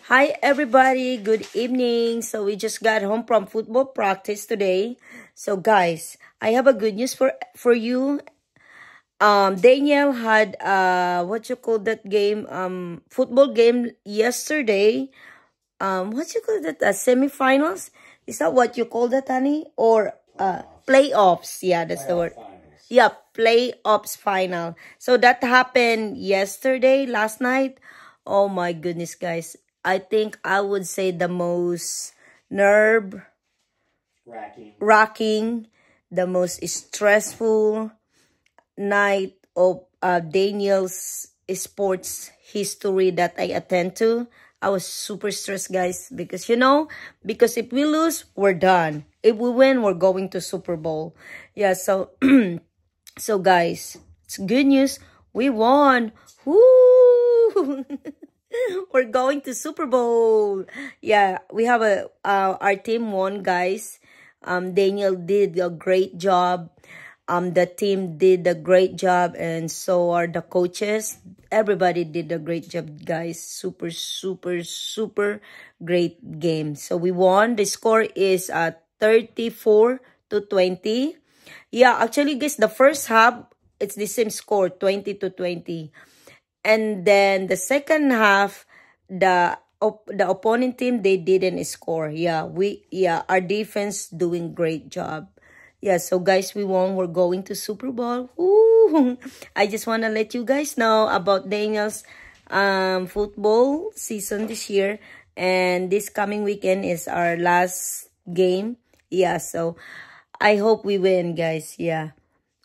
Hi everybody, good evening. So we just got home from football practice today. So guys, I have a good news for you. Daniel had what you call that game? Football game yesterday. What you call that? Semifinals? Is that what you call that, honey? Or playoffs? Yeah, that's the word. Finals. Yeah, playoffs final. So that happened yesterday, last night. Oh my goodness, guys. I think I would say the most nerve racking, the most stressful night of Daniel's sports history that I attend to. I was super stressed, guys, because because if we lose, we're done. If we win, we're going to Super Bowl. Yeah, so so guys, it's good news. We won. Woo! We're going to Super Bowl. Yeah, we have our team won, guys. Daniel did a great job. The team did a great job, and so are the coaches. Everybody did a great job, guys. Super, super, super great game. So we won. The score is 34-20. Yeah, actually, guys, the first half, it's the same score, 20-20. And then the second half, the opponent team, they didn't score. Yeah, our defense doing great job. Yeah, so guys, we won. We're going to Super Bowl. Ooh, I just want to let you guys know about Daniel's football season this year. And this coming weekend is our last game. Yeah, so I hope we win, guys. Yeah,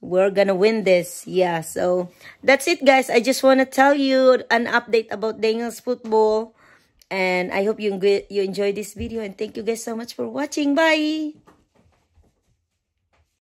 we're gonna win this. Yeah, so that's it, guys. I just want to tell you an update about Daniel's football. And I hope you enjoy this video. And thank you guys so much for watching. Bye!